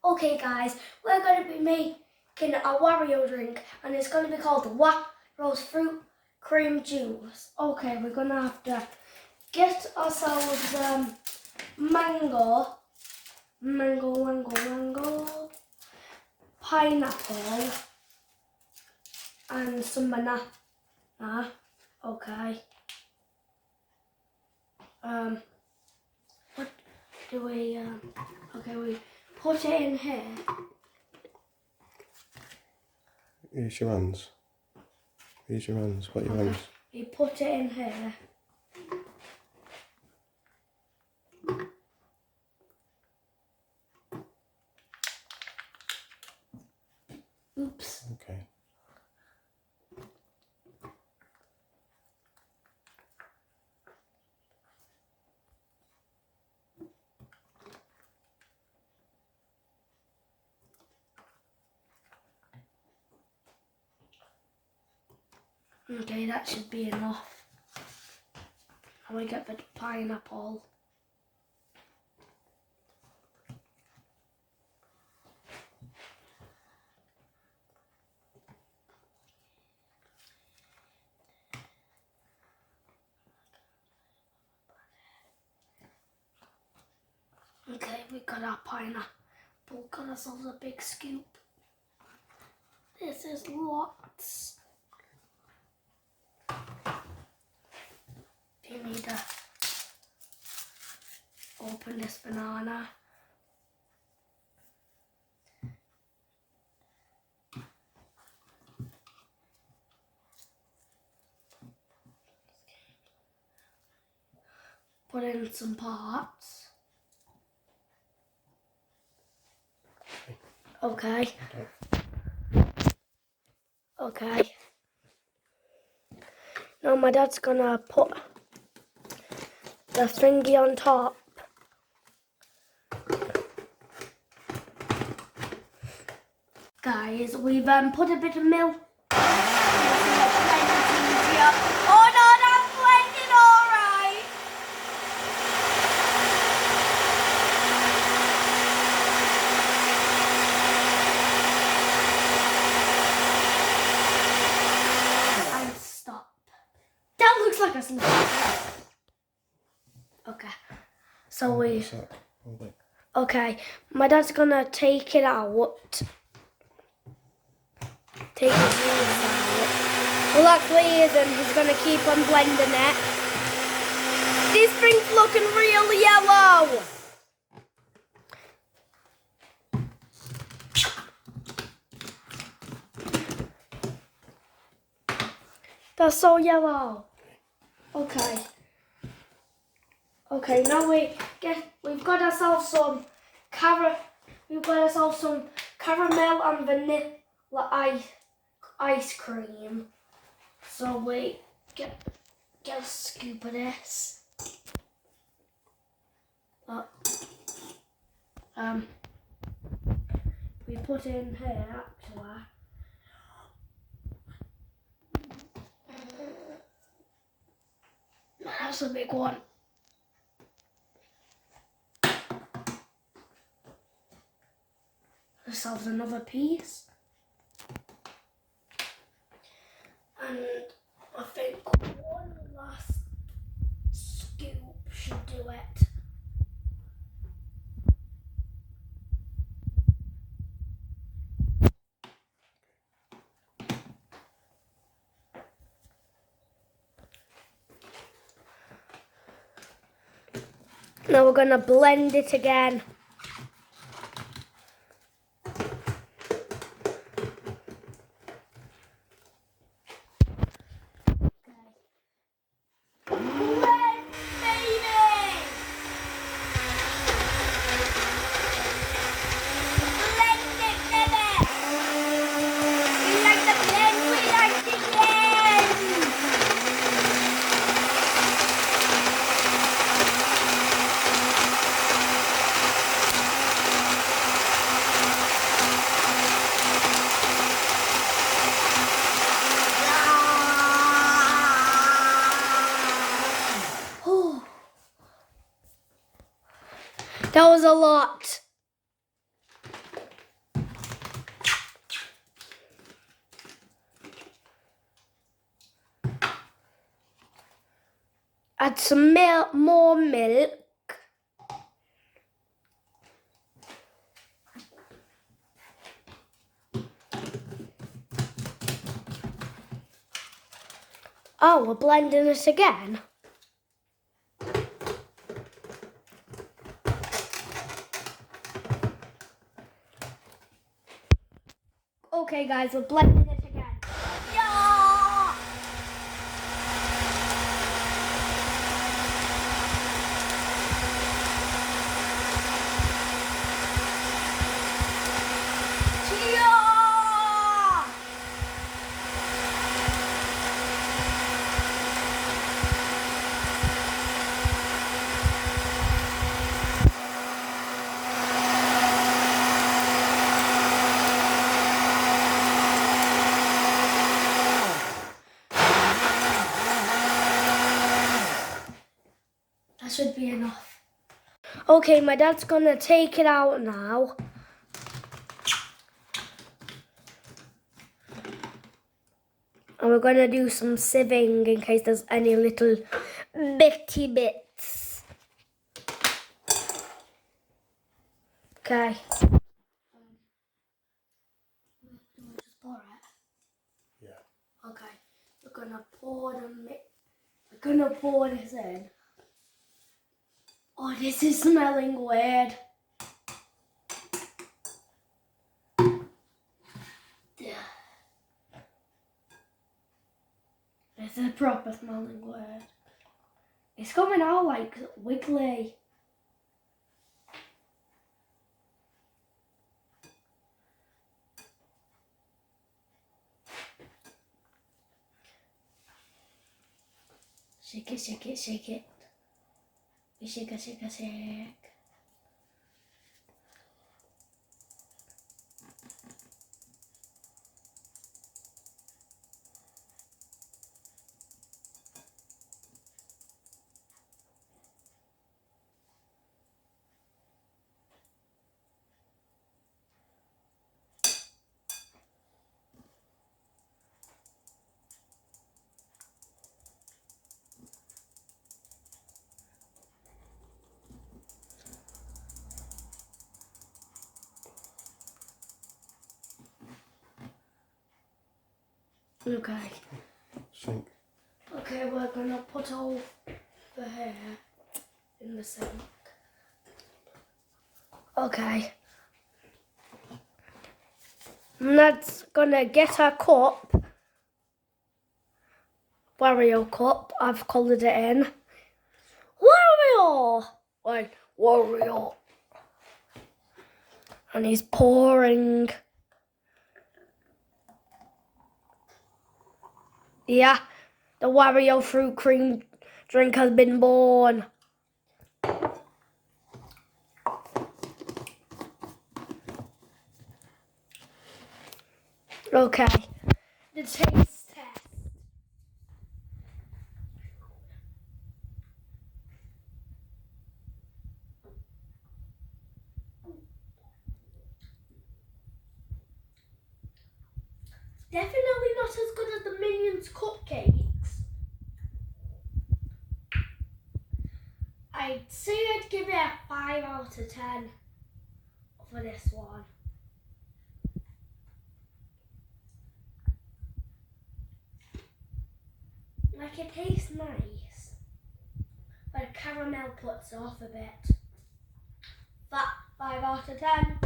Okay guys, we're going to be making a Wario drink and it's going to be called Warios Fruit Cream Juice. Okay, we're going to have to get ourselves mango, pineapple and some banana. Okay. What do we, okay, we put it in here. Use your hands. Use your hands. What your hands? You put it in here. Oops. Okay. Okay, that should be enough. Now we get the pineapple. Okay, we got our pineapple. Got ourselves a big scoop. This is lots. You need to open this banana. Put in some parts. Okay. Okay. Now my dad's gonna put the thingy on top. Guys, we've put a bit of milk. Oh no, that's blended alright. And stop. That looks like a snake. Okay. So we. Okay, my dad's gonna take it out. Take his leaves out. Well, actually he isn't. He's gonna keep on blending it. This drink's looking real yellow. That's so yellow. Okay. Okay, now we've got ourselves some caramel and vanilla ice cream. So we get a scoop of this. We put in here actually. That's a big one. Ourselves another piece. And I think one last scoop should do it. Now we're gonna blend it again. That was a lot. Add some more milk. Oh, we're blending it again. Okay, guys, we're blending it again. Yeah! Yeah! That should be enough. Okay, my dad's gonna take it out now. And we're gonna do some sieving in case there's any little bitty bits. Okay. Just pour it. Yeah. Okay. We're gonna pour this in. Oh, this is smelling weird. This is proper smelling weird. It's coming out like wiggly. Shake it, shake it, shake it. We shake it, shake it, shake. Okay. Sink. Okay, we're gonna put all the hair in the sink. Okay. And that's gonna get our cup. Wario cup, I've coloured it in. Wario! Wait, Wario. And he's pouring. Yeah, the Wario fruit cream drink has been born. Okay, the taste test. Definitely not as good as the Minions cupcakes. I'd say I'd give it a 5 out of 10 for this one. Like, it tastes nice, but caramel puts it off a bit. But 5 out of 10.